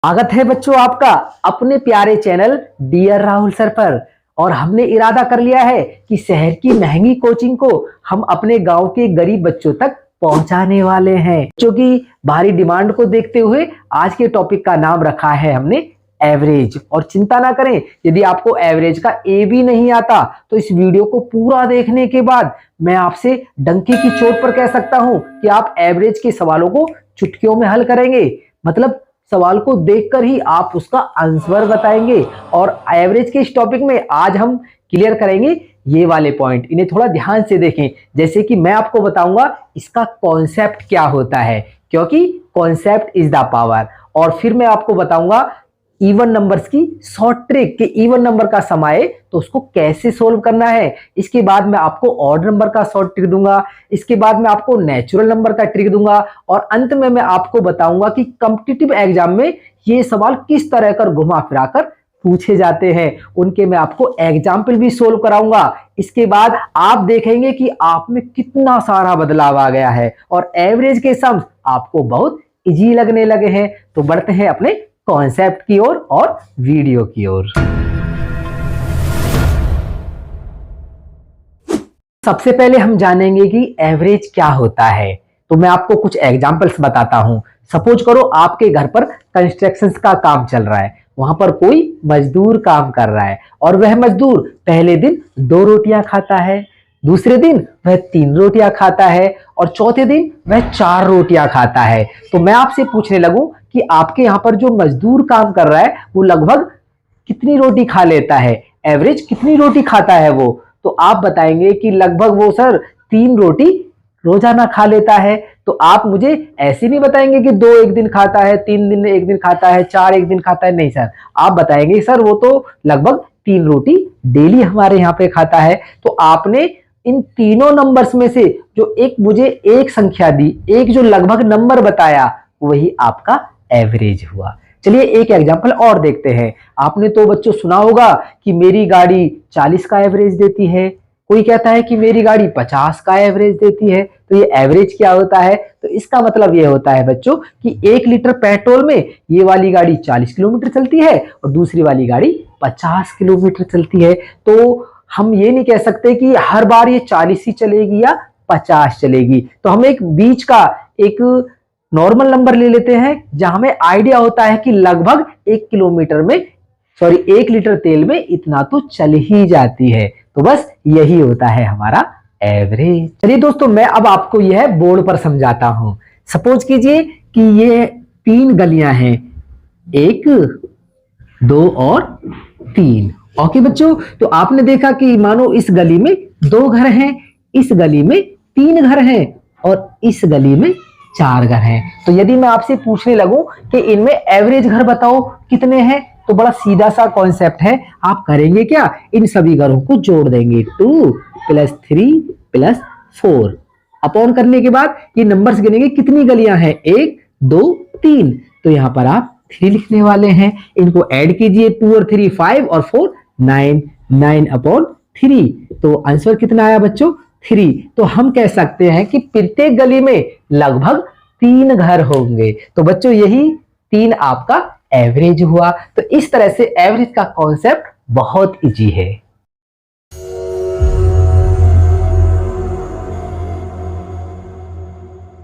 स्वागत है बच्चों आपका अपने प्यारे चैनल डियर राहुल सर पर। और हमने इरादा कर लिया है कि शहर की महंगी कोचिंग को हम अपने गांव के गरीब बच्चों तक पहुंचाने वाले हैं। बच्चों की भारी डिमांड को देखते हुए आज के टॉपिक का नाम रखा है हमने एवरेज। और चिंता ना करें, यदि आपको एवरेज का ए भी नहीं आता तो इस वीडियो को पूरा देखने के बाद मैं आपसे डंके की चोट पर कह सकता हूं कि आप एवरेज के सवालों को चुटकियों में हल करेंगे। मतलब सवाल को देखकर ही आप उसका आंसर बताएंगे। और एवरेज के इस टॉपिक में आज हम क्लियर करेंगे ये वाले पॉइंट, इन्हें थोड़ा ध्यान से देखें। जैसे कि मैं आपको बताऊंगा इसका कॉन्सेप्ट क्या होता है, क्योंकि कॉन्सेप्ट इज द पावर। और फिर मैं आपको बताऊंगा इवन नंबर्स की शॉर्ट ट्रिक कि इवन नंबर का सम आए तो उसको कैसे सोल्व करना है। इसके बाद मैं आपको ऑड नंबर का शॉर्ट ट्रिक दूंगा, इसके बाद मैं आपको नेचुरल नंबर का ट्रिक दूंगा, और अंत में मैं आपको बताऊंगा कि कॉम्पिटिटिव एग्जाम में ये सवाल किस तरह कर घुमा फिरा कर पूछे जाते हैं। उनके मैं आपको एग्जाम्पल भी सोल्व कराऊंगा। इसके बाद आप देखेंगे कि आप में कितना सारा बदलाव आ गया है और एवरेज के सम्स आपको बहुत इजी लगने लगे हैं। तो बढ़ते हैं अपने कॉन्सेप्ट की ओर और वीडियो की ओर। सबसे पहले हम जानेंगे कि एवरेज क्या होता है। तो मैं आपको कुछ एग्जांपल्स बताता हूं। सपोज करो आपके घर पर कंस्ट्रक्शंस का काम चल रहा है, वहां पर कोई मजदूर काम कर रहा है और वह मजदूर पहले दिन 2 रोटियां खाता है, दूसरे दिन वह 3 रोटियां खाता है और चौथे दिन वह 4 रोटियां खाता है। तो मैं आपसे पूछने लगूं कि आपके यहाँ पर जो मजदूर काम कर रहा है वो लगभग कितनी रोटी खा लेता है, एवरेज कितनी रोटी खाता है वो। तो आप बताएंगे कि लगभग वो सर 3 रोटी रोजाना खा लेता है। तो आप मुझे ऐसे नहीं बताएंगे कि 2 एक दिन खाता है, 3 दिन एक दिन खाता है, 4 एक दिन खाता है, नहीं सर। आप बताएंगे सर वो तो लगभग 3 रोटी डेली हमारे यहाँ पे खाता है। तो आपने इन तीनों नंबर्स में से जो एक मुझे एक संख्या दी, एक जो लगभग नंबर बताया, वही आपका एवरेज हुआ। चलिए एक एग्जांपल और देखते हैं। आपने तो बच्चों सुना होगा कि मेरी गाड़ी 40 का एवरेज देती है, कोई कहता है कि मेरी गाड़ी 50 का एवरेज देती है। तो ये एवरेज क्या होता है? तो इसका मतलब ये होता है बच्चों कि 1 लीटर पेट्रोल में ये वाली गाड़ी 40 किलोमीटर चलती है और दूसरी वाली गाड़ी 50 किलोमीटर चलती है। तो हम ये नहीं कह सकते कि हर बार ये 40 ही चलेगी या 50 चलेगी। तो हम एक बीच का एक नॉर्मल नंबर ले लेते हैं जहां हमें आइडिया होता है कि लगभग 1 लीटर तेल में इतना तो चल ही जाती है। तो बस यही होता है हमारा एवरेज। चलिए दोस्तों, मैं अब आपको यह बोर्ड पर समझाता हूं। सपोज कीजिए कि ये 3 गलियां हैं, 1, 2 और 3। ओके बच्चों, तो आपने देखा कि मानो इस गली में 2 घर हैं, इस गली में 3 घर हैं और इस गली में 4 घर हैं। तो यदि मैं आपसे पूछने लगूं कि इनमें एवरेज घर बताओ कितने हैं, तो बड़ा सीधा सा कॉन्सेप्ट है। आप करेंगे क्या, इन सभी घरों को जोड़ देंगे, 2 + 3 + 4 अपॉन करने के बाद ये नंबर्स गिनेंगे कितनी गलियां हैं, 1, 2, 3। तो यहां पर आप 3 लिखने वाले हैं। इनको ऐड कीजिए, 2 और 3 5 और 4 9, 9/3। तो आंसर कितना आया बच्चों, 3। तो हम कह सकते हैं कि प्रत्येक गली में लगभग 3 घर होंगे। तो बच्चों यही 3 आपका एवरेज हुआ। तो इस तरह से एवरेज का कॉन्सेप्ट बहुत इजी है।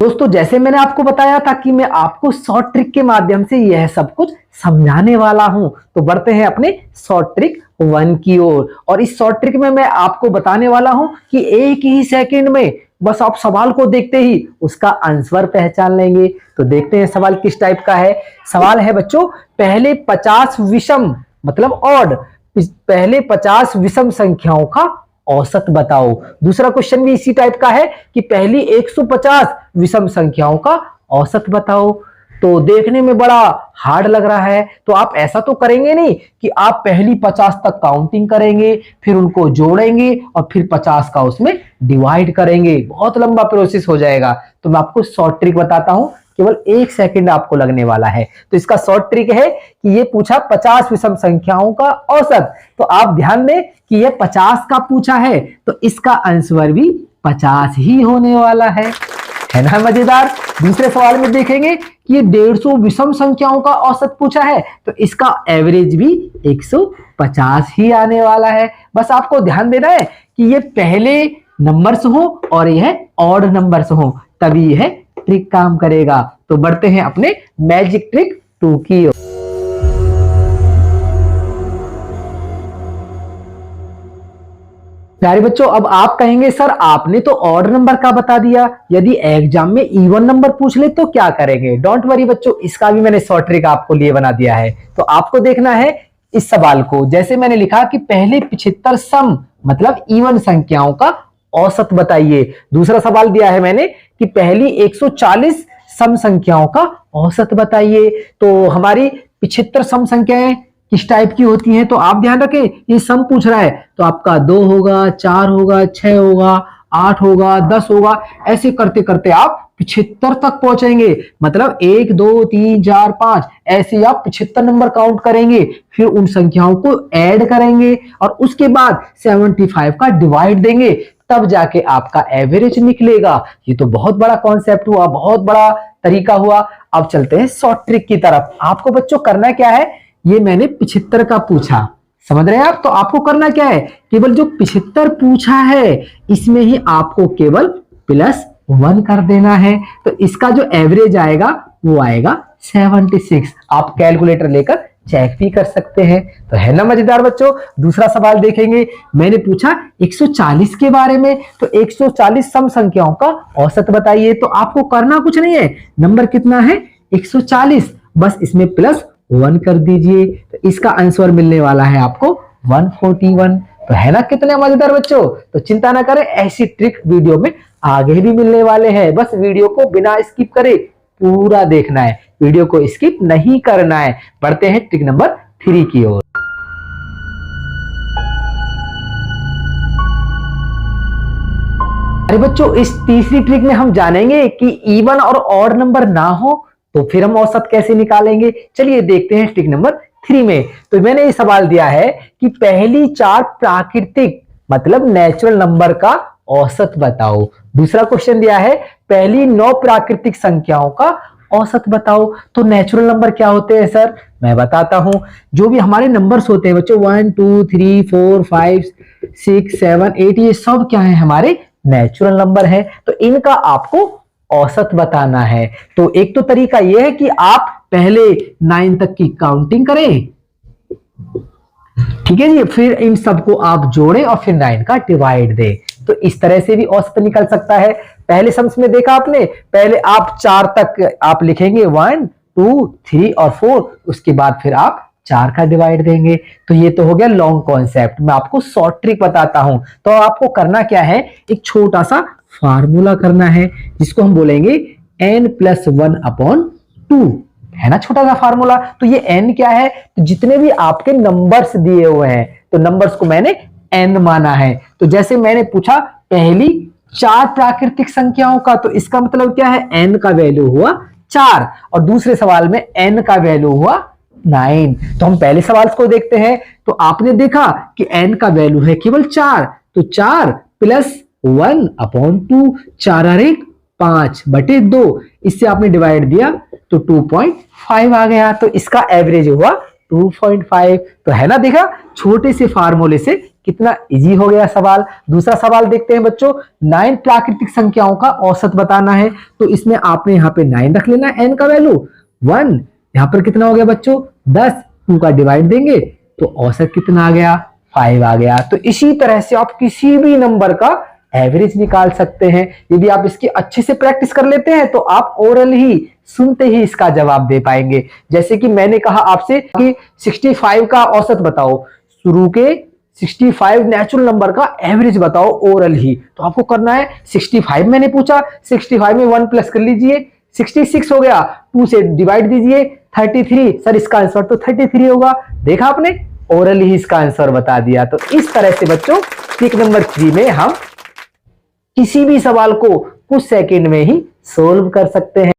दोस्तों जैसे मैंने आपको बताया था कि मैं आपको शॉर्ट ट्रिक के माध्यम से यह सब कुछ समझाने वाला हूं। तो बढ़ते हैं अपने शॉर्ट ट्रिक 1 की ओर। और इस शॉर्ट ट्रिक में मैं आपको बताने वाला हूं कि एक ही सेकंड में बस आप सवाल को देखते ही उसका आंसर पहचान लेंगे। तो देखते हैं सवाल किस टाइप का है। सवाल है बच्चों, पहले 50 विषम मतलब ऑड, पहले 50 विषम संख्याओं का औसत बताओ। दूसरा क्वेश्चन भी इसी टाइप का है कि पहली 150 विषम संख्याओं का औसत बताओ। तो देखने में बड़ा हार्ड लग रहा है। तो आप ऐसा तो करेंगे नहीं कि आप पहली 50 तक काउंटिंग करेंगे, फिर उनको जोड़ेंगे और फिर 50 का उसमें डिवाइड करेंगे, बहुत लंबा प्रोसेस हो जाएगा। तो मैं आपको शॉर्ट ट्रिक बताता हूं, केवल 1 सेकंड आपको लगने वाला है। तो इसका शॉर्ट ट्रिक है कि ये पूछा 50 विषम संख्याओं का औसत। तो आप ध्यान दें कि ये 50 का पूछा है, तो इसका आंसर भी 50 ही होने वाला है। है ना मजेदार। दूसरे सवाल में देखेंगे कि ये 150 विषम संख्याओं का औसत पूछा है, तो इसका एवरेज भी 150 ही आने वाला है। बस आपको ध्यान देना है कि ये पहले नंबर्स हो और यह ऑड नंबर्स हो, तभी यह ट्रिक काम करेगा। तो बढ़ते हैं अपने मैजिक ट्रिक 2 की ओर। प्यारे बच्चों, अब आप कहेंगे सर आपने तो ऑड नंबर का बता दिया, यदि एग्जाम में इवन नंबर पूछ ले तो क्या करेंगे? डोंट वरी बच्चों, इसका भी मैंने शॉर्ट ट्रिक आपको लिए बना दिया है। तो आपको देखना है इस सवाल को, जैसे मैंने लिखा कि पहले 75 सम मतलब इवन संख्याओं का औसत बताइए। दूसरा सवाल दिया है मैंने कि पहली 140 सम संख्याओं का औसत बताइए। तो हमारी 75 सम संख्याएं किस टाइप की होती हैं? तो आप ध्यान रखें, ये सम पूछ रहा है तो आपका 2 होगा, 4 होगा, 6 होगा, 8 होगा, 10 होगा, ऐसे करते करते आप 75 तक पहुंचेंगे। मतलब 1 2 3 4 5 ऐसे आप 75 नंबर काउंट करेंगे, फिर उन संख्याओं को ऐड करेंगे और उसके बाद 75 का डिवाइड देंगे, तब जाके आपका एवरेज निकलेगा। ये तो बहुत बड़ा कॉन्सेप्ट हुआ, बहुत बड़ा तरीका हुआ। अब चलते हैं शॉर्ट ट्रिक की तरफ। आपको बच्चों करना क्या है, ये मैंने 75 का पूछा, समझ रहे हैं आप? तो आपको करना क्या है, केवल जो 75 पूछा है इसमें ही आपको केवल +1 कर देना है। तो इसका जो एवरेज आएगा वो आएगा 76। आप कैलकुलेटर लेकर चेक भी कर सकते हैं। तो है ना मजेदार बच्चों। दूसरा सवाल देखेंगे, मैंने पूछा 140 के बारे में, तो 140 सम संख्याओं का औसत बताइए। तो आपको करना कुछ नहीं है, नंबर कितना है 140, बस इसमें +1 कर दीजिए, तो इसका आंसर मिलने वाला है आपको 141। तो है ना कितने मजेदार बच्चों। तो चिंता ना करें, ऐसी ट्रिक वीडियो में आगे भी मिलने वाले हैं। बस वीडियो को बिना स्किप करे पूरा देखना है, वीडियो को स्किप नहीं करना है। बढ़ते हैं ट्रिक नंबर 3 की ओर। अरे बच्चों, इस तीसरी ट्रिक में हम जानेंगे कि इवन और ऑड नंबर ना हो तो फिर हम औसत कैसे निकालेंगे। चलिए देखते हैं ट्रिक नंबर 3 में। तो मैंने ये सवाल दिया है कि पहली 4 प्राकृतिक मतलब नेचुरल नंबर का औसत बताओ। दूसरा क्वेश्चन दिया है पहली 9 प्राकृतिक संख्याओं का औसत बताओ। तो नेचुरल नंबर क्या होते हैं सर, मैं बताता हूं। जो भी हमारे नंबर्स होते हैं बच्चों 1 2 3 4 5 6 7 8, ये सब क्या है, हमारे नेचुरल नंबर है। तो इनका आपको औसत बताना है। तो एक तो तरीका यह है कि आप पहले 9 तक की काउंटिंग करें, ठीक है जी, फिर इन सबको आप जोड़ें और फिर 9 का डिवाइड दें। तो इस तरह से भी औसत निकल सकता है। पहले सम्स में देखा आपने, पहले आप 4 तक आप लिखेंगे 1 2 3 और 4, उसके बाद फिर आप 4 का डिवाइड देंगे। तो ये तो हो गया लॉन्ग कॉन्सेप्ट। मैं आपको शॉर्ट ट्रिक बताता हूं। तो आपको करना क्या है, एक छोटा सा फार्मूला करना है जिसको हम बोलेंगे n+1/2, है ना, छोटा सा फार्मूला। तो ये n क्या है, तो जितने भी आपके नंबर्स दिए हुए हैं, तो नंबर्स को मैंने n माना है। तो जैसे मैंने पूछा पहली 4 प्राकृतिक संख्याओं का, तो इसका मतलब क्या है, n का वैल्यू हुआ 4, और दूसरे सवाल में n का वैल्यू हुआ 9। तो हम पहले सवाल को देखते हैं। तो आपने देखा कि n का वैल्यू है केवल 4, तो 4 + 1/2, 4 और 1 5/2, इससे आपने डिवाइड दिया तो 2.5 आ गया। तो इसका एवरेज हुआ 2.5। तो है ना, देखा छोटे से फार्मूले से कितना इजी हो गया सवाल। दूसरा सवाल देखते हैं बच्चों, 9 प्राकृतिक संख्याओं का औसत बताना है। तो इसमें आपने यहाँ पे 9 रख लेना, n का वैल्यू 1, यहाँ पर कितना हो गया बच्चों 10, 2 का डिवाइड देंगे तो औसत कितना आ गया 5 आ गया। तो इसी तरह से आप किसी भी नंबर का एवरेज निकाल सकते हैं। यदि आप इसकी अच्छे से प्रैक्टिस कर लेते हैं तो आप ओरल ही सुनते ही इसका जवाब दे पाएंगे। जैसे कि मैंने कहा आपसे कि 65 का औसत बताओ, शुरू के 65 नेचुरल नंबर का एवरेज बताओ ओरल ही। तो आपको करना है 65 मैंने पूछा, 65 में 1 प्लस कर लीजिए, 66 हो गया, 2 से डिवाइड दीजिए 33, सर इसका आंसर तो 33 होगा। देखा आपने, ओरल ही इसका आंसर बता दिया। तो इस तरह से बच्चों ट्रिक नंबर 3 में हम किसी भी सवाल को कुछ सेकंड में ही सोल्व कर सकते हैं।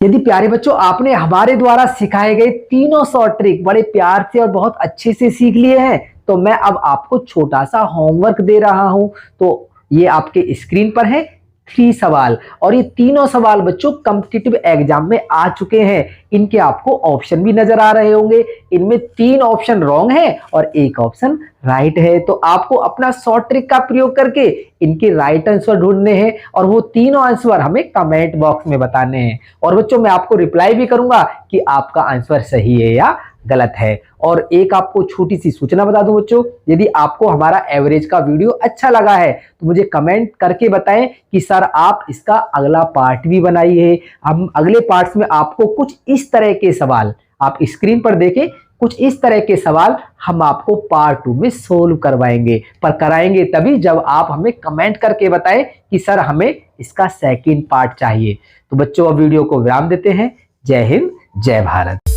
यदि प्यारे बच्चों आपने हमारे द्वारा सिखाए गए तीनों शॉर्ट ट्रिक बड़े प्यार से और बहुत अच्छे से सीख लिए हैं, तो मैं अब आपको छोटा सा होमवर्क दे रहा हूं। तो ये आपके स्क्रीन पर है 3 सवाल, और ये तीनों सवाल बच्चों कॉम्पिटिटिव एग्जाम में आ चुके हैं। इनके आपको ऑप्शन भी नजर आ रहे होंगे। इनमें 3 ऑप्शन रॉन्ग है और 1 ऑप्शन राइट है। तो आपको अपना शॉर्ट ट्रिक का प्रयोग करके इनके राइट आंसर ढूंढने हैं और वो तीनों आंसर हमें कमेंट बॉक्स में बताने हैं। और बच्चों मैं आपको रिप्लाई भी करूंगा कि आपका आंसर सही है या गलत है। और एक आपको छोटी सी सूचना बता दूं बच्चों, यदि आपको हमारा एवरेज का वीडियो अच्छा लगा है तो मुझे कमेंट करके बताएं कि सर आप इसका अगला पार्ट भी बनाइए। हम अगले पार्ट्स में आपको कुछ इस तरह के सवाल, आप स्क्रीन पर देखें, कुछ इस तरह के सवाल हम आपको पार्ट 2 में सोल्व करवाएंगे। पर कराएंगे तभी जब आप हमें कमेंट करके बताएं कि सर हमें इसका सेकंड पार्ट चाहिए। तो बच्चों अब वीडियो को विराम देते हैं। जय हिंद, जय भारत।